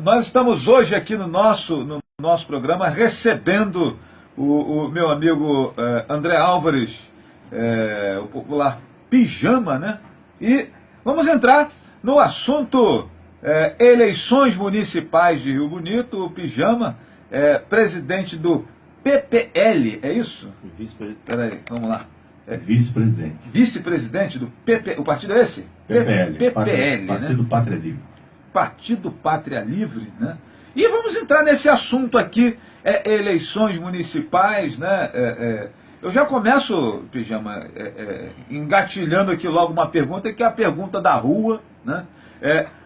Nós estamos hoje aqui no nosso programa recebendo o meu amigo André Álvares, o popular Pijama, né? E vamos entrar no assunto eleições municipais de Rio Bonito. O Pijama é presidente do PPL, é isso? Vice-presidente. Peraí, vamos lá. Vice-presidente. Vice-presidente do PP, o partido é esse? PPL. PPL, Partido né? Pátria Livre. Partido Pátria Livre, né? E vamos entrar nesse assunto aqui, eleições municipais, né? Eu já começo, Pijama, engatilhando aqui logo uma pergunta, que é a pergunta da rua, né?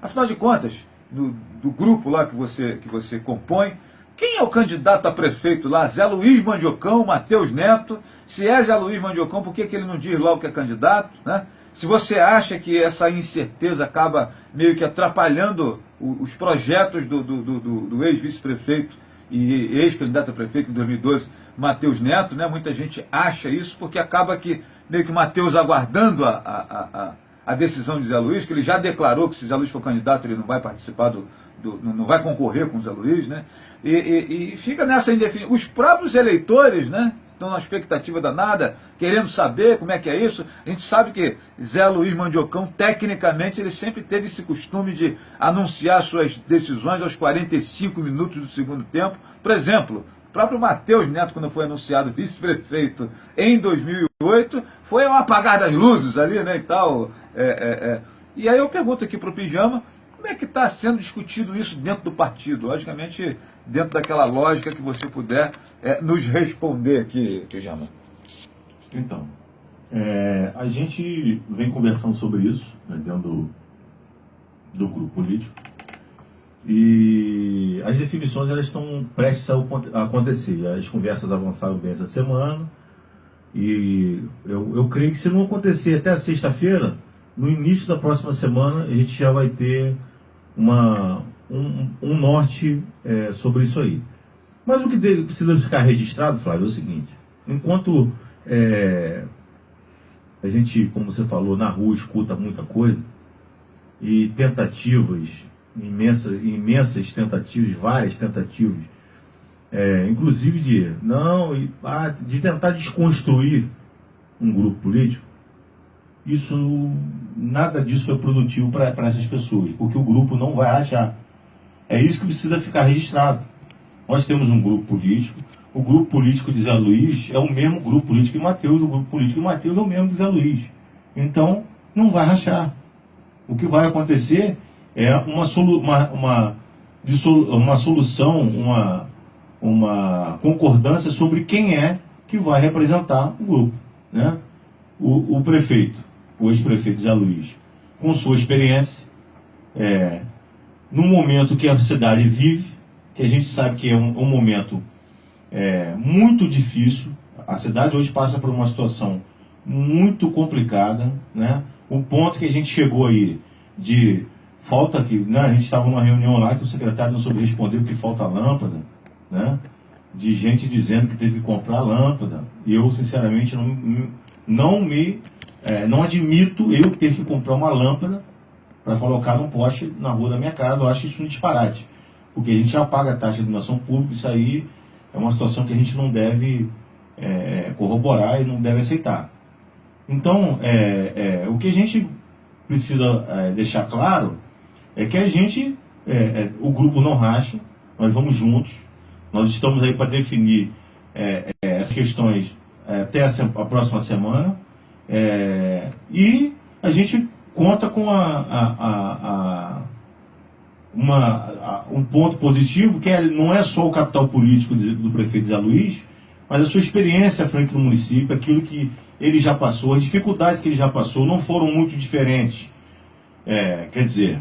Afinal de contas, do grupo lá que você compõe, quem é o candidato a prefeito lá? Zé Luiz Mandiocão, Matheus Neto? Se é Zé Luiz Mandiocão, por que ele não diz logo que é candidato, né? Se você acha que essa incerteza acaba meio que atrapalhando os projetos do ex-vice-prefeito e ex-candidato a prefeito em 2012, Matheus Neto, né? Muita gente acha isso, porque acaba que meio que Matheus aguardando a decisão de Zé Luiz, que ele já declarou que se Zé Luiz for candidato ele não vai participar não vai concorrer com o Zé Luiz, né? E fica nessa indefinição. Os próprios eleitores, né, estão na expectativa danada, querendo saber como é que é isso. A gente sabe que Zé Luiz Mandiocão, tecnicamente, ele sempre teve esse costume de anunciar suas decisões aos 45 minutos do segundo tempo. Por exemplo, o próprio Matheus Neto, quando foi anunciado vice-prefeito em 2008, foi ao apagar das luzes ali, né, e tal. E aí eu pergunto aqui para o Pijama, como é que está sendo discutido isso dentro do partido? Logicamente, dentro daquela lógica que você puder nos responder aqui, Pijama. Então, a gente vem conversando sobre isso, né, dentro do grupo político, e as definições elas estão prestes a acontecer. As conversas avançaram bem essa semana, e eu creio que se não acontecer até a sexta-feira, no início da próxima semana, a gente já vai ter um norte sobre isso aí. Mas o que precisa ficar registrado, Flávio, é o seguinte: enquanto a gente, como você falou, na rua escuta muita coisa, e tentativas, imensas tentativas, várias tentativas, inclusive de tentar desconstruir um grupo político, nada disso é produtivo para essas pessoas, porque o grupo não vai achar. É isso que precisa ficar registrado. Nós temos um grupo político, o grupo político de Zé Luiz é o mesmo grupo político de Matheus, o grupo político de Matheus é o mesmo de Zé Luiz. Então, não vai rachar. O que vai acontecer é uma solução, uma concordância sobre quem é que vai representar o grupo, né? O prefeito, o ex-prefeito Zé Luiz, com sua experiência, num momento que a cidade vive, que a gente sabe que é um momento muito difícil. A cidade hoje passa por uma situação muito complicada, né? O ponto que a gente chegou aí de falta que, né, a gente estava numa reunião lá que o secretário não soube responder porque falta lâmpada, né? De gente dizendo que teve que comprar lâmpada. E eu, sinceramente, não admito eu ter que comprar uma lâmpada para colocar num poste na rua da minha casa. Eu acho isso um disparate, porque a gente já paga a taxa de iluminação pública. Isso aí é uma situação que a gente não deve corroborar e não deve aceitar. Então, o que a gente precisa deixar claro é que o grupo não racha, nós vamos juntos, nós estamos aí para definir essas questões até a próxima semana, e a gente conta com um ponto positivo, que não é só o capital político do prefeito Zé Luiz, mas a sua experiência à frente do município, aquilo que ele já passou, as dificuldades que ele já passou não foram muito diferentes. Quer dizer,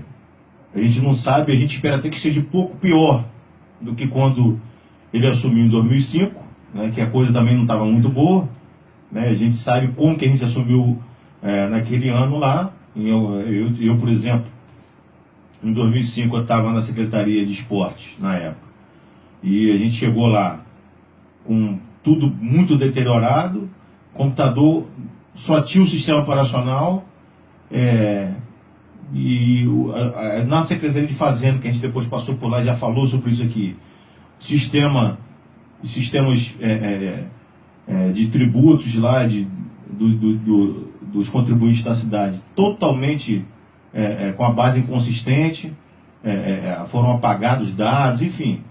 a gente não sabe, a gente espera até que seja um pouco pior do que quando ele assumiu em 2005, né, que a coisa também não estava muito boa, né? A gente sabe como que a gente assumiu naquele ano lá. Eu, por exemplo, em 2005 eu estava na Secretaria de Esportes, na época, e a gente chegou lá com tudo muito deteriorado, computador, só tinha o sistema operacional, na Secretaria de Fazenda, que a gente depois passou por lá, já falou sobre isso aqui, sistemas de tributos lá, dos contribuintes da cidade, totalmente com a base inconsistente, foram apagados dados, enfim,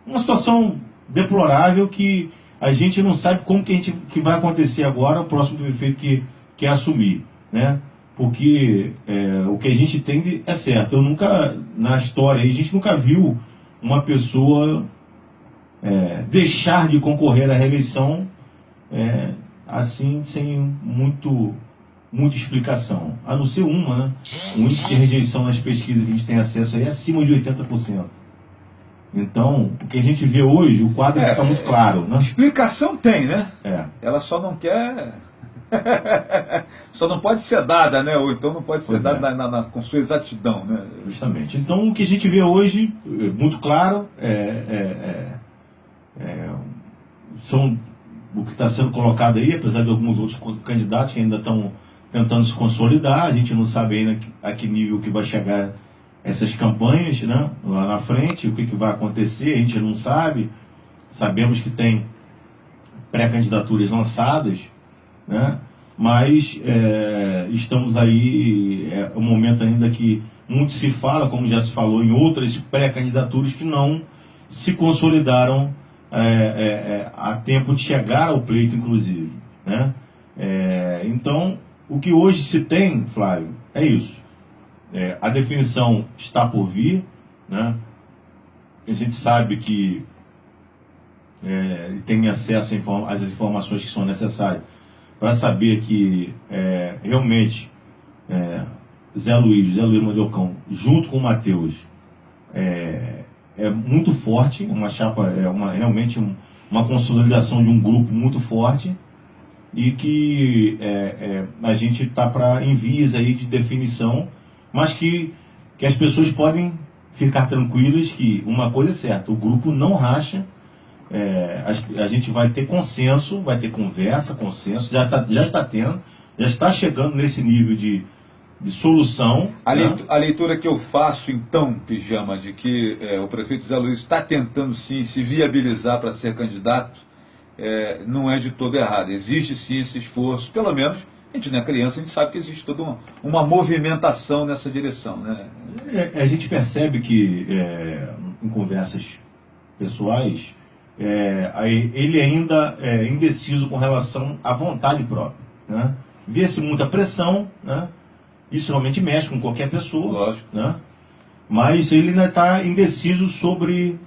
uma situação deplorável que a gente não sabe como que vai acontecer agora, o próximo prefeito que assumir, né? Porque o que a gente tem é certo. Na história, a gente nunca viu uma pessoa deixar de concorrer à reeleição assim, sem muita explicação. A não ser uma, né? O índice de rejeição nas pesquisas que a gente tem acesso aí é acima de 80%. Então, o que a gente vê hoje, o quadro está muito claro, né? Explicação tem, né? Ela só não quer... só não pode ser dada, né? Ou então não pode ser dada com sua exatidão, né? Justamente. Então, o que a gente vê hoje, muito claro, são o que está sendo colocado aí, apesar de alguns outros candidatos que ainda estão tentando se consolidar. A gente não sabe ainda a que nível que vai chegar essas campanhas, né, lá na frente, o que vai acontecer, a gente não sabe. Sabemos que tem pré-candidaturas lançadas, né, mas estamos aí, um momento ainda que muito se fala, como já se falou em outras pré-candidaturas que não se consolidaram a tempo de chegar ao pleito, inclusive, né? Então, o que hoje se tem, Flávio, é isso. A definição está por vir, né? A gente sabe que tem acesso às informações que são necessárias para saber que realmente Zé Luiz Mandelcão, junto com o Matheus, é muito forte, uma chapa, realmente uma consolidação de um grupo muito forte, e que a gente está em vias aí de definição, mas que as pessoas podem ficar tranquilas que uma coisa é certa, o grupo não racha, a gente vai ter consenso, vai ter consenso, já está tendo, já está chegando nesse nível de solução. A leitura que eu faço, então, Pijama, de que o prefeito Zé Luiz está tentando, sim, se viabilizar para ser candidato, não é de todo errado. Existe, sim, esse esforço. Pelo menos, a gente não é criança, a gente sabe que existe toda uma movimentação nessa direção, né? A gente percebe que, em conversas pessoais, ele ainda é indeciso com relação à vontade própria, né? Vê-se muita pressão, né? Isso realmente mexe com qualquer pessoa. Lógico. Né? Mas ele ainda está indeciso sobre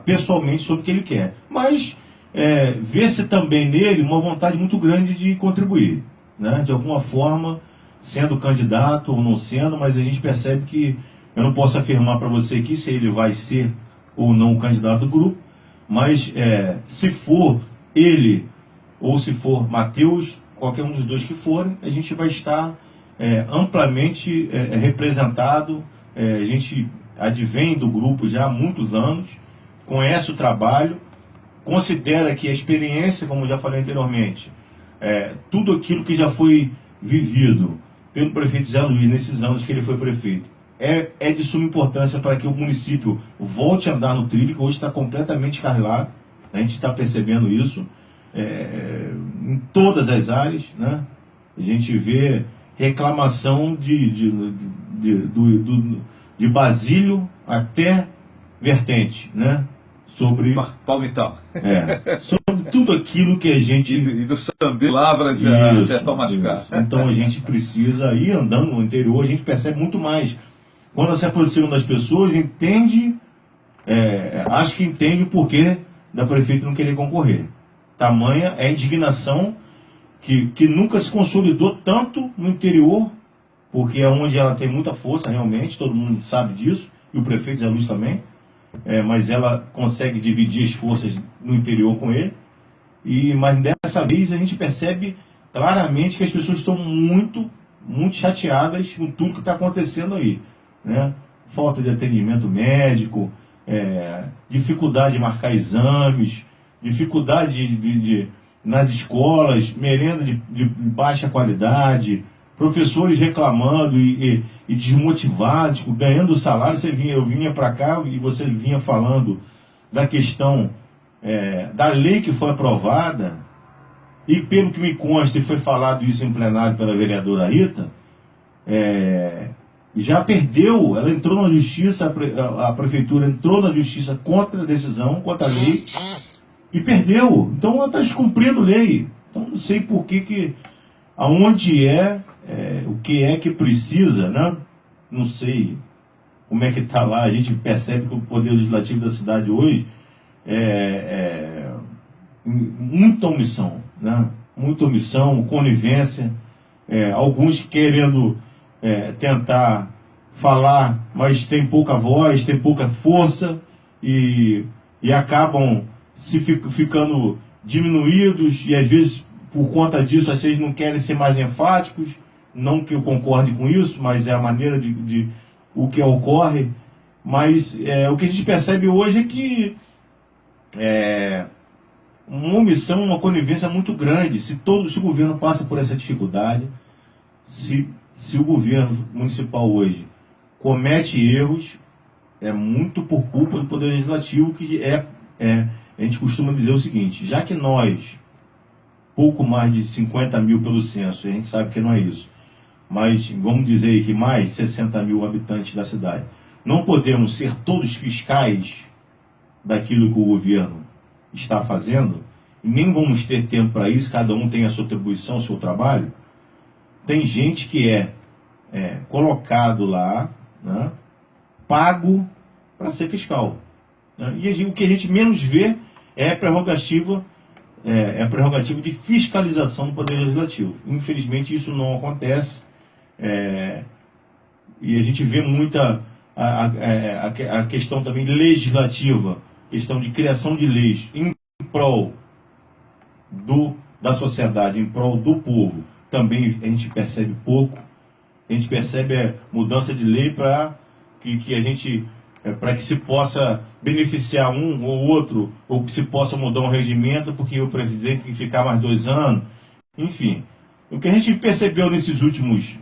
pessoalmente sobre o que ele quer. Mas vê-se também nele uma vontade muito grande de contribuir, né? De alguma forma, sendo candidato ou não sendo, mas a gente percebe que eu não posso afirmar para você aqui se ele vai ser ou não o candidato do grupo, mas se for ele ou se for Matheus, qualquer um dos dois que forem, a gente vai estar amplamente representado. A gente advém do grupo já há muitos anos, conhece o trabalho, considera que a experiência, como já falei anteriormente, tudo aquilo que já foi vivido pelo prefeito Zé Luiz nesses anos que ele foi prefeito, é de suma importância para que o município volte a andar no trilho, que hoje está completamente escarrilado. A gente está percebendo isso. Em todas as áreas, né? A gente vê reclamação de Basílio até Vertente, né? Sobre Palmital. Sobre tudo aquilo que a gente... E do Sambi, Lavras até Tomás Carlos. Então a gente precisa ir andando no interior, a gente percebe muito mais. Quando se aproxima das pessoas, acho que entende o porquê da prefeita não querer concorrer. Tamanha é a indignação que nunca se consolidou tanto no interior, porque é onde ela tem muita força realmente, todo mundo sabe disso, e o prefeito Zé Luiz também, mas ela consegue dividir as forças no interior com ele, mas dessa vez a gente percebe claramente que as pessoas estão muito, muito chateadas com tudo que está acontecendo aí, né? Falta de atendimento médico, dificuldade de marcar exames, dificuldade nas escolas, merenda de baixa qualidade, professores reclamando e desmotivados, ganhando salário. Eu vinha para cá e você vinha falando da questão da lei que foi aprovada, e pelo que me consta, e foi falado isso em plenário pela vereadora Rita, já perdeu, ela entrou na justiça, a prefeitura entrou na justiça contra a decisão, contra a lei, e perdeu. Então ela está descumprindo lei. Então não sei por que aonde o que é que precisa, né? Não sei como é que está lá. A gente percebe que o poder legislativo da cidade hoje muita omissão, né? Muita omissão, conivência, alguns querendo tentar falar, mas tem pouca voz, tem pouca força e acabam ficando diminuídos, e às vezes por conta disso às vezes não querem ser mais enfáticos. Não que eu concorde com isso, mas é a maneira de o que ocorre. Mas o que a gente percebe hoje é que uma omissão, uma conivência muito grande. Se o governo passa por essa dificuldade, se o governo municipal hoje comete erros, é muito por culpa do Poder Legislativo, que a gente costuma dizer o seguinte: já que nós, pouco mais de 50 mil pelo censo, a gente sabe que não é isso, mas vamos dizer que mais de 60 mil habitantes da cidade, não podemos ser todos fiscais daquilo que o governo está fazendo, e nem vamos ter tempo para isso, cada um tem a sua atribuição, o seu trabalho. Tem gente que é colocado lá, né, pago para ser fiscal, né? E o que a gente menos vê é a prerrogativa de fiscalização do Poder Legislativo. Infelizmente isso não acontece, e a gente vê muita a questão também legislativa, questão de criação de leis em prol da sociedade, em prol do povo. Também a gente percebe pouco. A gente percebe mudança de lei para que se possa beneficiar um ou outro, ou que se possa mudar um regimento porque o presidente tem que ficar mais 2 anos. Enfim, o que a gente percebeu nesses últimos,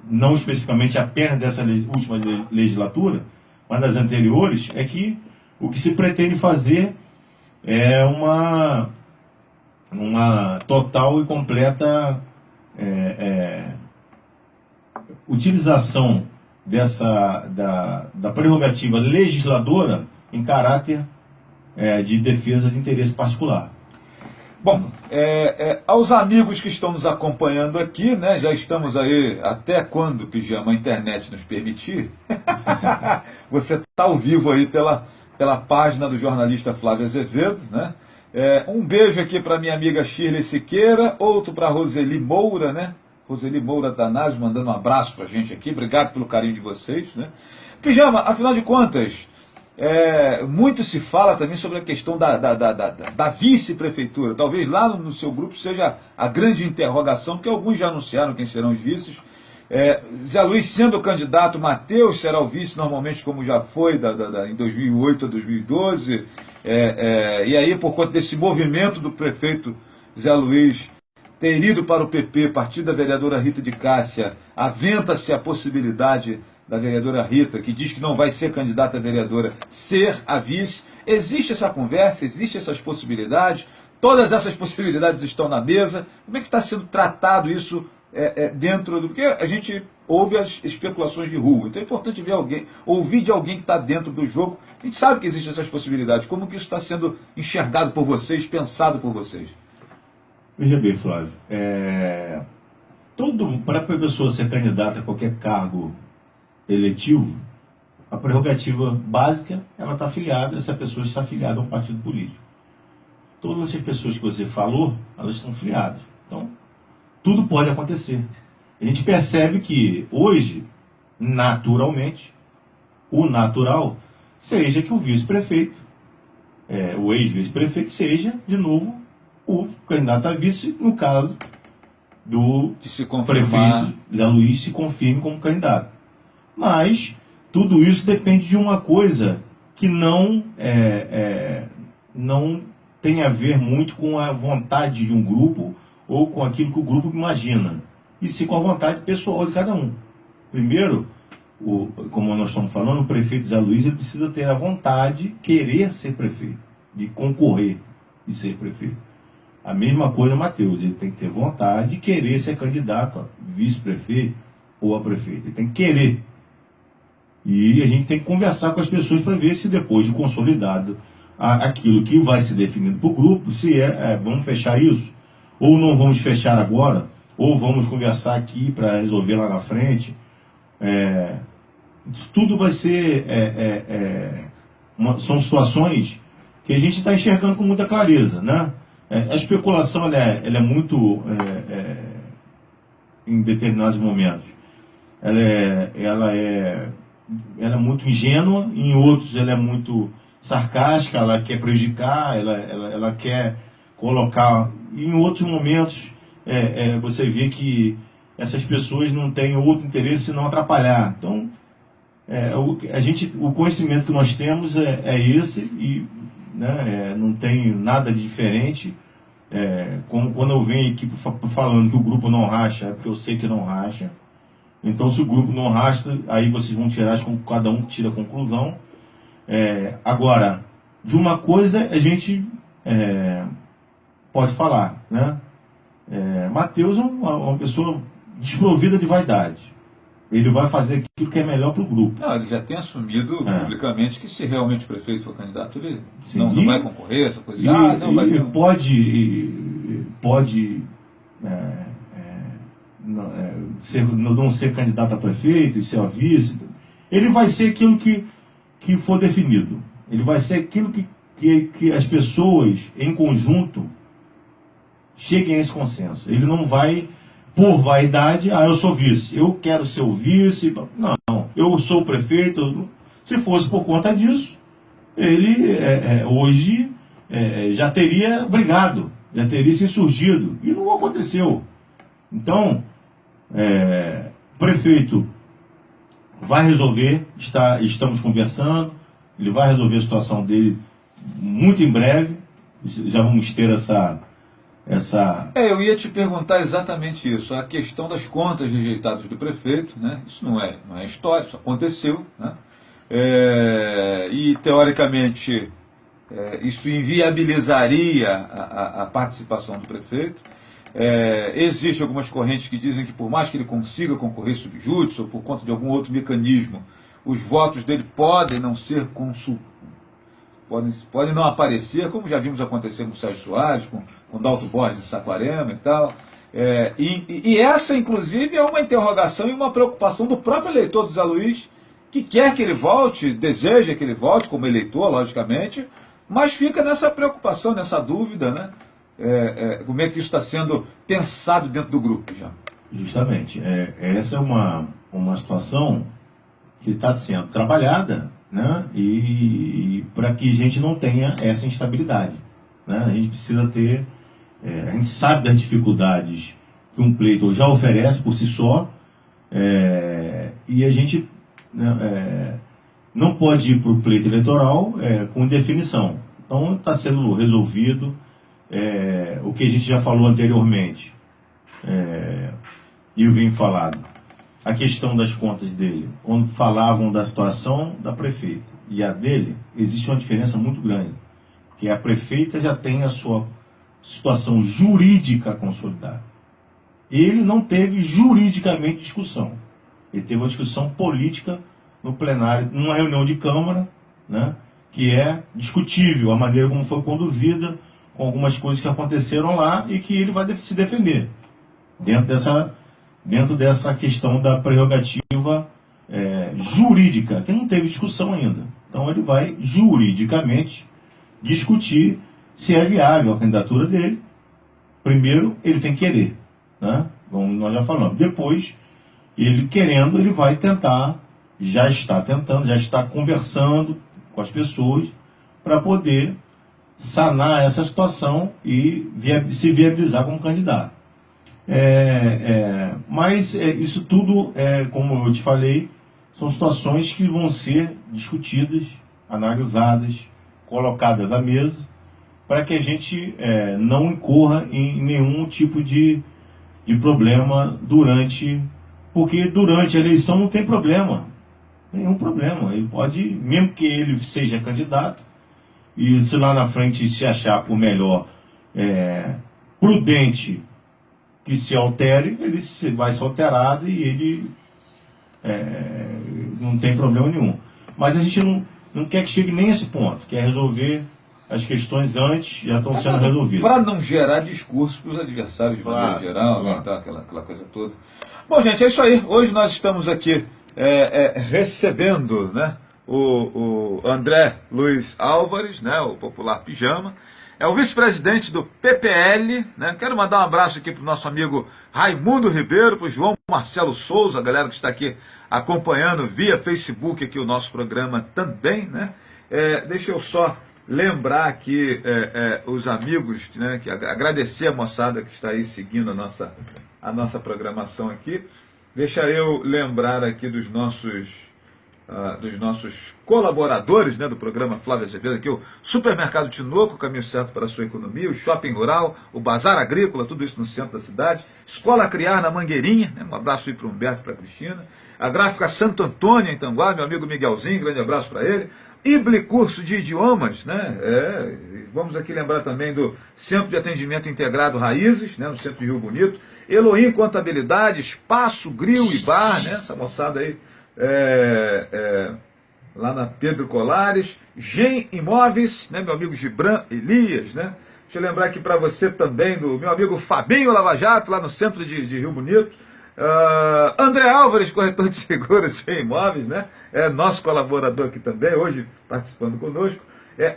não especificamente apenas dessa última legislatura, mas das anteriores, é que o que se pretende fazer é uma total e completa utilização da prerrogativa legisladora em caráter de defesa de interesse particular. Bom, aos amigos que estão nos acompanhando aqui, né, já estamos aí até quando, Pijama, a internet nos permitir. Você está ao vivo aí pela página do jornalista Flávio Azevedo, né? Um beijo aqui para minha amiga Shirley Siqueira, outro para Roseli Moura, né? Roseli Moura Danás mandando um abraço para a gente aqui, obrigado pelo carinho de vocês, né? Pijama, afinal de contas, muito se fala também sobre a questão da vice-prefeitura. Talvez lá no seu grupo seja a grande interrogação, porque alguns já anunciaram quem serão os vices. Zé Luiz sendo o candidato, Matheus será o vice normalmente, como já foi em 2008 a 2012. E aí, por conta desse movimento do prefeito Zé Luiz ter ido para o PP, partido da vereadora Rita de Cássia, aventa-se a possibilidade da vereadora Rita, que diz que não vai ser candidata a vereadora, ser a vice. Existe essa conversa, existem essas possibilidades, todas essas possibilidades estão na mesa. Como é que está sendo tratado isso dentro do... Porque a gente ouve as especulações de rua, então é importante ouvir de alguém que está dentro do jogo. A gente sabe que existem essas possibilidades. Como que isso está sendo enxergado por vocês, pensado por vocês? Veja bem, Flávio, para a pessoa ser candidata a qualquer cargo eletivo, a prerrogativa básica, ela está afiliada, essa pessoa está afiliada a um partido político. Todas as pessoas que você falou, elas estão afiliadas. Então, tudo pode acontecer. A gente percebe que hoje, naturalmente, o natural seja que o vice-prefeito, o ex-vice-prefeito, seja, de novo, o candidato a vice, no caso do prefeito Zé Luiz, se confirme como candidato. Mas tudo isso depende de uma coisa que não tem a ver muito com a vontade de um grupo ou com aquilo que o grupo imagina, e sim com a vontade pessoal de cada um. Primeiro, como nós estamos falando, o prefeito Zé Luiz ele precisa ter a vontade de querer ser prefeito, de concorrer e ser prefeito. A mesma coisa Matheus, ele tem que ter vontade de querer ser candidato a vice-prefeito ou a prefeito, ele tem que querer. E a gente tem que conversar com as pessoas para ver se depois de consolidado aquilo que vai se definindo para o grupo, se vamos fechar isso, ou não vamos fechar agora, ou vamos conversar aqui para resolver lá na frente. Isso tudo vai ser são situações que a gente está enxergando com muita clareza, né? A especulação ela é muito em determinados momentos ela é muito ingênua, em outros ela é muito sarcástica, ela quer prejudicar, ela quer colocar, em outros momentos você vê que essas pessoas não têm outro interesse senão atrapalhar. Então o conhecimento que nós temos é esse, e né, não tem nada de diferente. Como quando eu venho aqui falando que o grupo não racha, é porque eu sei que não racha. Então, se o grupo não racha, aí vocês vão tirar, cada um tira a conclusão. Agora, de uma coisa a gente pode falar, né? Matheus é uma pessoa desprovida de vaidade. Ele vai fazer aquilo que é melhor para o grupo. Não, ele já tem assumido publicamente que se realmente o prefeito for candidato, ele Sim, não vai concorrer, essa coisa. Pode não ser candidato a prefeito e ser a vice. Ele vai ser aquilo que for definido. Ele vai ser aquilo que as pessoas, em conjunto, cheguem a esse consenso. Ele não vai, por vaidade, eu sou vice, eu quero ser o vice. Não, eu sou o prefeito. Se fosse por conta disso, ele hoje já teria brigado, já teria se insurgido. E não aconteceu. Então, o prefeito vai resolver, estamos conversando, ele vai resolver a situação dele muito em breve. Já vamos ter essa... Eu ia te perguntar exatamente isso, a questão das contas rejeitadas do prefeito, né? Isso não é história, isso aconteceu, né? E teoricamente isso inviabilizaria a participação do prefeito. Existem algumas correntes que dizem que por mais que ele consiga concorrer sub judice ou por conta de algum outro mecanismo, os votos dele podem não ser podem não aparecer, como já vimos acontecer com o Sérgio Soares, com o Dalto Borges de Saquarema e tal. E essa, inclusive, é uma interrogação e uma preocupação do próprio eleitor do Zé Luiz, que quer que ele volte, deseja que ele volte, como eleitor, logicamente, mas fica nessa preocupação, nessa dúvida, né? Como é que isso está sendo pensado dentro do grupo, já? Justamente. Essa é uma situação que está sendo trabalhada, né? E para que a gente não tenha essa instabilidade, né? A gente precisa ter... a gente sabe das dificuldades que um pleito já oferece por si só, e a gente não pode ir para o pleito eleitoral com indefinição. Então está sendo resolvido o que a gente já falou anteriormente, e eu vim falado. A questão das contas dele, quando falavam da situação da prefeita e a dele, existe uma diferença muito grande, que a prefeita já tem a sua situação jurídica consolidada. Ele não teve juridicamente discussão, ele teve uma discussão política no plenário, numa reunião de Câmara, né, que é discutível a maneira como foi conduzida, com algumas coisas que aconteceram lá e que ele vai se defender dentro dessa questão da prerrogativa jurídica, que não teve discussão ainda. Então ele vai juridicamente discutir se é viável a candidatura dele. Primeiro, ele tem que querer, né? Como nós já falamos. Depois, ele querendo, ele vai tentar, já está conversando com as pessoas para poder sanar essa situação e se viabilizar como candidato. Mas isso tudo, como eu te falei, são situações que vão ser discutidas, analisadas, colocadas à mesa, para que a gente não incorra em nenhum tipo de problema porque durante a eleição não tem problema, nenhum problema. Ele pode, mesmo que ele seja candidato, e se lá na frente se achar por melhor, prudente que se altere, ele vai ser alterado e ele não tem problema nenhum. Mas a gente não quer que chegue nem a esse ponto, quer resolver as questões antes, já estão sendo resolvidas. Para não gerar discurso para os adversários de maneira geral, né, tá, aquela coisa toda. Bom, gente, é isso aí. Hoje nós estamos aqui recebendo, né, o André Luiz Álvares, né, o popular Pijama. É o vice-presidente do PPL, né? Quero mandar um abraço aqui para o nosso amigo Raimundo Ribeiro, para o João Marcelo Souza, a galera que está aqui acompanhando via Facebook aqui o nosso programa também, né? Deixa eu só lembrar aqui os amigos, né? Que agradecer a moçada que está aí seguindo a nossa programação aqui. Deixa eu lembrar aqui dos nossos colaboradores, né, do programa Flávio Azevedo, aqui o Supermercado Tinoco, o caminho certo para a sua economia, o Shopping Rural, o Bazar Agrícola, tudo isso no centro da cidade, Escola Criar na Mangueirinha, né, um abraço aí para o Humberto e para a Cristina, a Gráfica Santo Antônio em Tanguá, meu amigo Miguelzinho, grande abraço para ele, Ible Curso de Idiomas, né, vamos aqui lembrar também do Centro de Atendimento Integrado Raízes, né, no centro de Rio Bonito, Elohim Contabilidade, Espaço, Grill e Bar, né, essa moçada aí, lá na Pedro Colares, Gen Imóveis, né, meu amigo Gibran Elias, né? Deixa eu lembrar aqui para você também do meu amigo Fabinho Lava Jato, lá no centro de Rio Bonito. André Álvares, corretor de seguros e imóveis, né? Nosso colaborador aqui também, hoje participando conosco.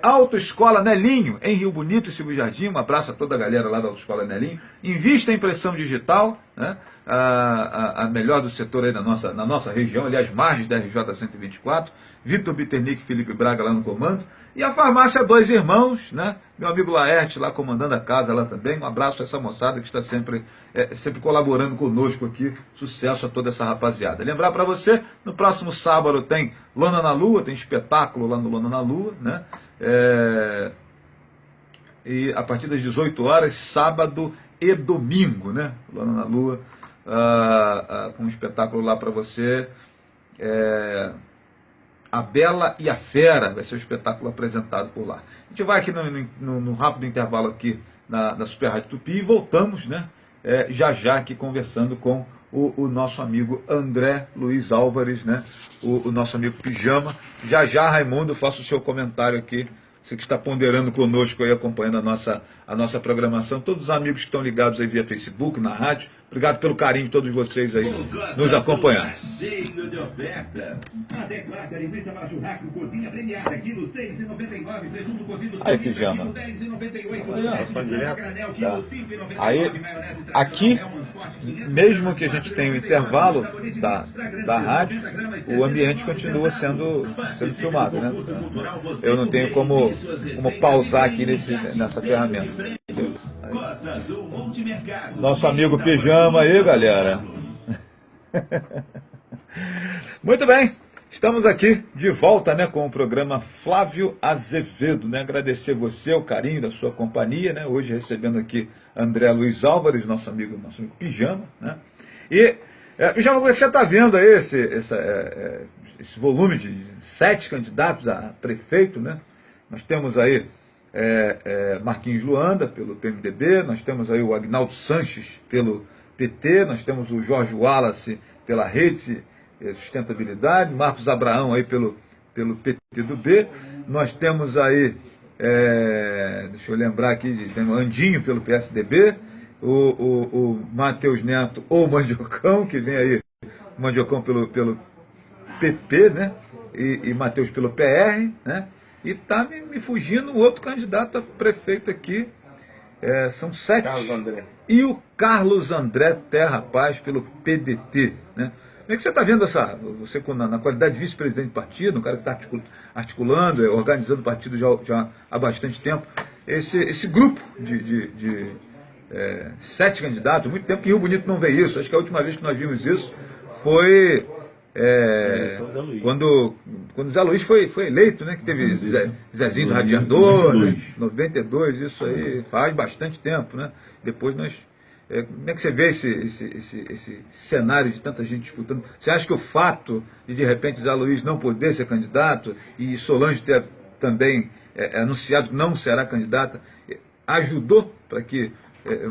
Autoescola Nelinho, em Rio Bonito e Silvio Jardim, um abraço a toda a galera lá da Autoescola Nelinho. Invista em impressão digital, né? A melhor do setor aí na nossa região, aliás, margens da RJ 124, Vitor Bitternick e Felipe Braga lá no comando, e a farmácia Dois Irmãos, né? Meu amigo Laerte lá comandando a casa lá também, um abraço a essa moçada que está sempre colaborando conosco aqui, sucesso a toda essa rapaziada. Lembrar para você, no próximo sábado tem Lona na Lua, tem espetáculo lá no Lona na Lua, né? E a partir das 18 horas, sábado e domingo, né? Lona na Lua, com um espetáculo lá para você, A Bela e a Fera, vai ser o espetáculo apresentado por lá. A gente vai aqui no rápido intervalo aqui da Super Rádio Tupi e voltamos, né? Já aqui conversando com o nosso amigo André Luiz Álvares, né? O nosso amigo Pijama. Já, Raimundo, faça o seu comentário aqui. Você que está ponderando conosco aí, acompanhando a nossa programação. Todos os amigos que estão ligados aí via Facebook, na rádio. Obrigado pelo carinho de todos vocês aí nos acompanhando. Cheio de ofertas. Adequada linguiça para churrasco, cozinha premiada, quilo 6,99, presunto cozido aí, Pijama. quilo 10,98, aí, aqui, mesmo que a gente tenha o intervalo da rádio, o ambiente continua sendo filmado, né? Eu não tenho como pausar aqui nessa ferramenta. Nosso amigo Pijama aí, galera. Muito bem, estamos aqui de volta, né, com o programa Flávio Azevedo, né? Agradecer você, o carinho da sua companhia, né? Hoje recebendo aqui André Luiz Álvares, nosso amigo Pijama, né? E, Pijama, como é que você está vendo aí esse volume de 7 candidatos a prefeito, né? Nós temos aí Marquinhos Luanda, pelo PMDB, nós temos aí o Agnaldo Sanches, pelo PT, nós temos o Jorge Wallace, pela Rede Sustentabilidade, Marcos Abraão aí pelo PTB, nós temos aí, deixa eu lembrar aqui, tem o Andinho pelo PSDB, o Matheus Neto, ou Mandiocão, que vem aí, Mandiocão pelo PP, né? E Matheus pelo PR, né? E está me fugindo o outro candidato a prefeito aqui. São 7. Carlos André. E o Carlos André Terra Paz pelo PDT. Né? Como é que você está vendo você na qualidade de vice-presidente do partido, um cara que está articulando, organizando o partido já há bastante tempo, esse grupo de 7 candidatos, muito tempo que Rio Bonito não vê isso. Acho que a última vez que nós vimos isso foi quando o Zé Luiz foi eleito, né, que teve Zezinho do Radiador, 92, isso aí faz bastante tempo, né? Depois nós... como é que você vê esse cenário de tanta gente disputando? Você acha que o fato de repente Zé Luiz não poder ser candidato e Solange ter também anunciado que não será candidata, ajudou para que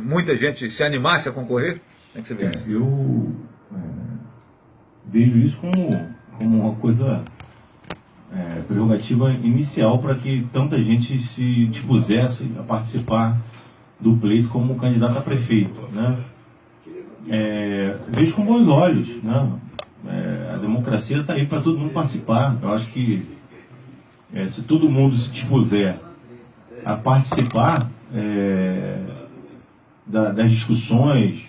muita gente se animasse a concorrer? Como é que você vê isso? Eu vejo isso como uma coisa prerrogativa inicial para que tanta gente se dispusesse a participar do pleito como candidato a prefeito, né? Vejo com bons olhos, né? A democracia está aí para todo mundo participar. Eu acho que se todo mundo se dispuser a participar das discussões,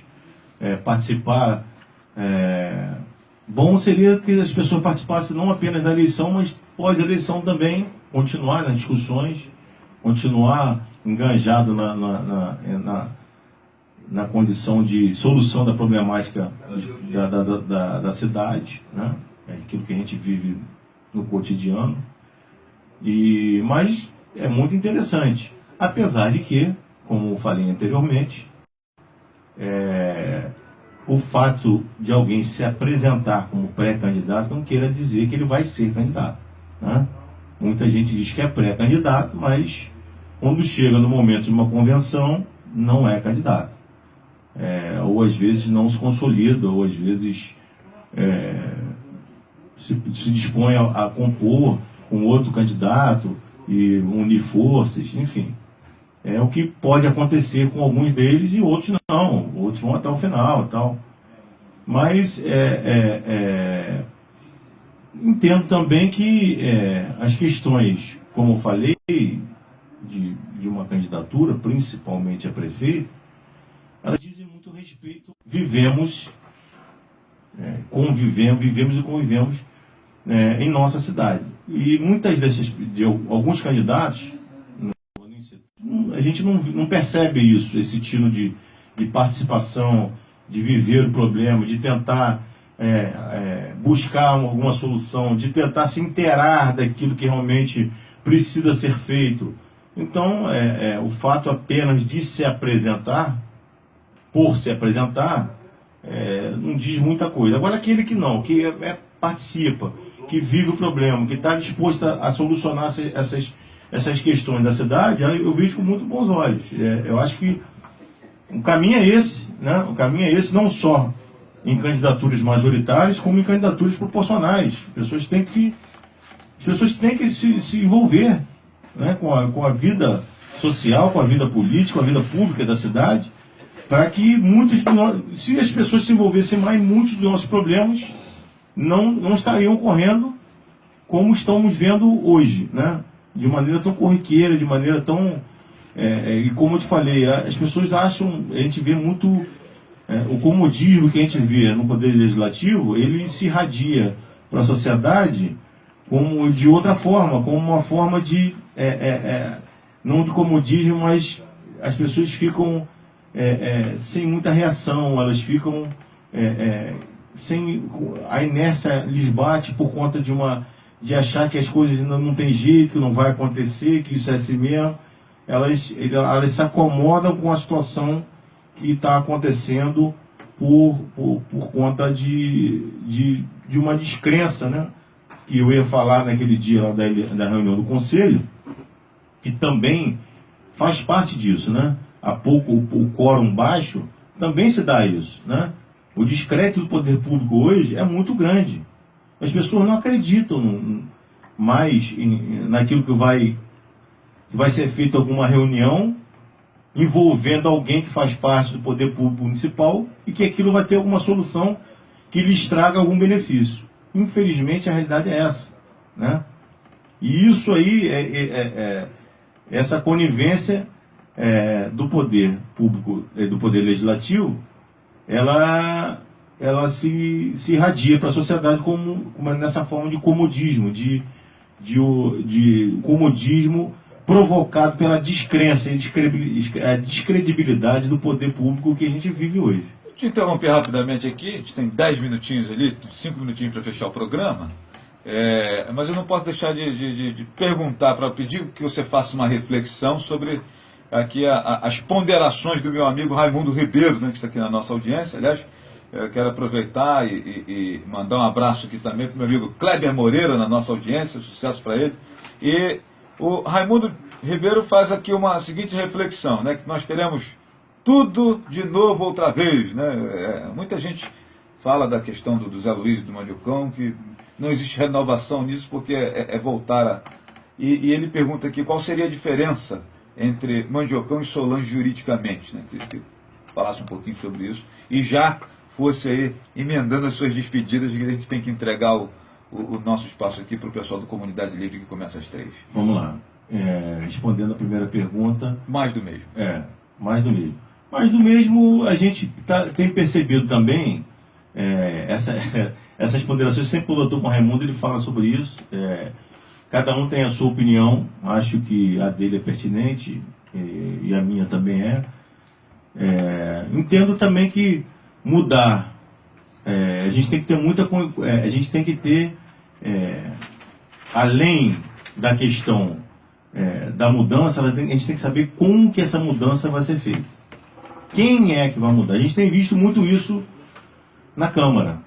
participar, bom seria que as pessoas participassem não apenas da eleição, mas pós-eleição também, continuar nas discussões, continuar enganjado na condição de solução da problemática da cidade, né? Aquilo que a gente vive no cotidiano. Mas é muito interessante, apesar de que, como eu falei anteriormente, o fato de alguém se apresentar como pré-candidato não queira dizer que ele vai ser candidato, né? Muita gente diz que é pré-candidato, mas quando chega no momento de uma convenção, não é candidato. Ou às vezes não se consolida, ou às vezes se dispõe a compor com outro candidato e unir forças, enfim. É o que pode acontecer com alguns deles e outros não, outros vão até o final e tal. Mas entendo também que as questões, como eu falei, de uma candidatura, principalmente a prefeito, elas dizem muito respeito. Vivemos e convivemos em nossa cidade. E muitas de alguns candidatos, a gente não percebe isso, esse tino de participação, de viver o problema, de tentar buscar alguma solução, de tentar se inteirar daquilo que realmente precisa ser feito. Então, o fato apenas de se apresentar, por se apresentar, não diz muita coisa. Agora, aquele que não, que participa, que vive o problema, que está disposto a solucionar essas questões da cidade, eu vejo com muito bons olhos. Eu acho que o caminho é esse, né? O caminho é esse, não só em candidaturas majoritárias, como em candidaturas proporcionais. As pessoas têm que se envolver, né, com a vida social, com a vida política, com a vida pública da cidade, para que se as pessoas se envolvessem mais, muitos dos nossos problemas não estariam ocorrendo como estamos vendo hoje, né? De maneira tão corriqueira, de maneira tão... e como eu te falei, as pessoas acham, a gente vê muito o comodismo que a gente vê no Poder Legislativo, ele se irradia para a sociedade como de outra forma, como uma forma de, não de comodismo, mas as pessoas ficam sem muita reação, elas ficam sem... A inércia lhes bate por conta de achar que as coisas não tem jeito, que não vai acontecer, que isso é assim mesmo. Elas se acomodam com a situação que está acontecendo por conta de uma descrença, né? Que eu ia falar naquele dia lá da reunião do Conselho, que também faz parte disso, né? Há pouco o quórum baixo também se dá isso, né? O descrédito do poder público hoje é muito grande. As pessoas não acreditam mais naquilo que vai ser feito alguma reunião envolvendo alguém que faz parte do poder público municipal e que aquilo vai ter alguma solução que lhes traga algum benefício. Infelizmente, a realidade é essa, né? E isso aí, essa conivência do poder público, do poder legislativo, ela se irradia para a sociedade como nessa forma de comodismo, de comodismo provocado pela descrença e a descredibilidade do poder público que a gente vive hoje. te interromper rapidamente aqui, a gente tem 10 minutinhos ali, 5 minutinhos para fechar o programa, mas eu não posso deixar de perguntar, para pedir que você faça uma reflexão sobre aqui as ponderações do meu amigo Raimundo Ribeiro, né, que está aqui na nossa audiência. Aliás, eu quero aproveitar e mandar um abraço aqui também para o meu amigo Kleber Moreira, na nossa audiência, sucesso para ele. E o Raimundo Ribeiro faz aqui uma seguinte reflexão, né, que nós teremos tudo de novo outra vez, né? Muita gente fala da questão do Zé Luiz e do Mandiocão, que não existe renovação nisso porque é voltar a... E ele pergunta aqui qual seria a diferença entre Mandiocão e Solange juridicamente, né? Que falasse um pouquinho sobre isso e já fosse aí emendando as suas despedidas, que a gente tem que entregar o nosso espaço aqui para o pessoal da Comunidade Livre, que começa às 3. Vamos lá. Respondendo a primeira pergunta... Mais do mesmo. Mais do mesmo. Mas do mesmo, a gente tem percebido também essas ponderações. Sempre o doutor Raimundo ele fala sobre isso. Cada um tem a sua opinião. Acho que a dele é pertinente e a minha também é. Entendo também que mudar, a gente tem que ter muita... a gente tem que ter, além da questão da mudança, a gente tem que saber como que essa mudança vai ser feita. Quem é que vai mudar? A gente tem visto muito isso na Câmara,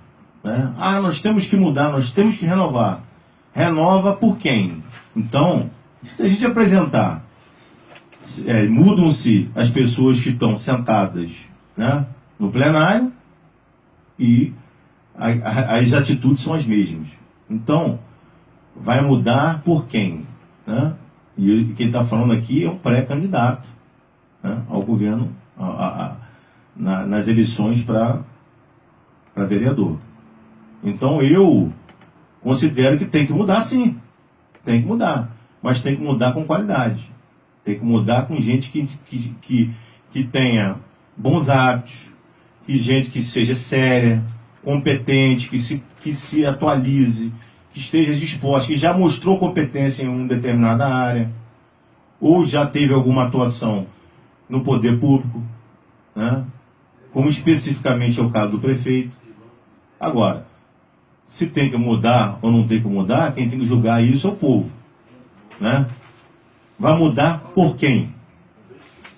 né? Nós temos que mudar, nós temos que renovar. Renova por quem? Então, se a gente apresentar, mudam-se as pessoas que estão sentadas, né, no plenário e as atitudes são as mesmas. Então, vai mudar por quem? Né? E quem está falando aqui é um pré-candidato, né, ao governo, nas eleições para vereador. Então eu considero que tem que mudar, sim. Tem que mudar. Mas tem que mudar com qualidade. Tem que mudar com gente que tenha bons hábitos, gente que seja séria, competente, que se atualize, que esteja disposta, que já mostrou competência em uma determinada área, ou já teve alguma atuação no poder público, né? Como especificamente é o caso do prefeito. Agora, se tem que mudar ou não tem que mudar, quem tem que julgar isso é o povo, né? Vai mudar por quem?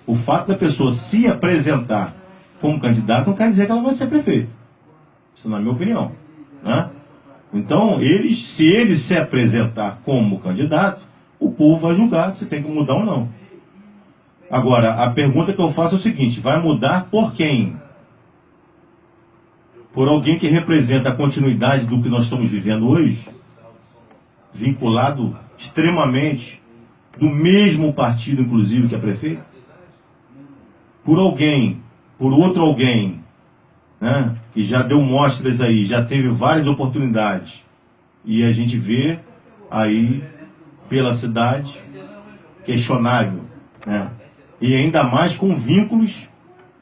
O fato da pessoa se apresentar como candidato não quer dizer que ela vai ser prefeito. Isso não é a minha opinião, né? Então, se ele se apresentar como candidato, o povo vai julgar se tem que mudar ou não. Agora, a pergunta que eu faço é o seguinte: vai mudar por quem? Por alguém que representa a continuidade do que nós estamos vivendo hoje, vinculado extremamente do mesmo partido, inclusive, que é prefeito? Por outro alguém, né, que já deu mostras aí, já teve várias oportunidades, e a gente vê aí pela cidade questionável, né? E ainda mais com vínculos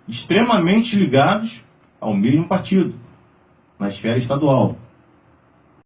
extremamente ligados ao mesmo partido, na esfera estadual.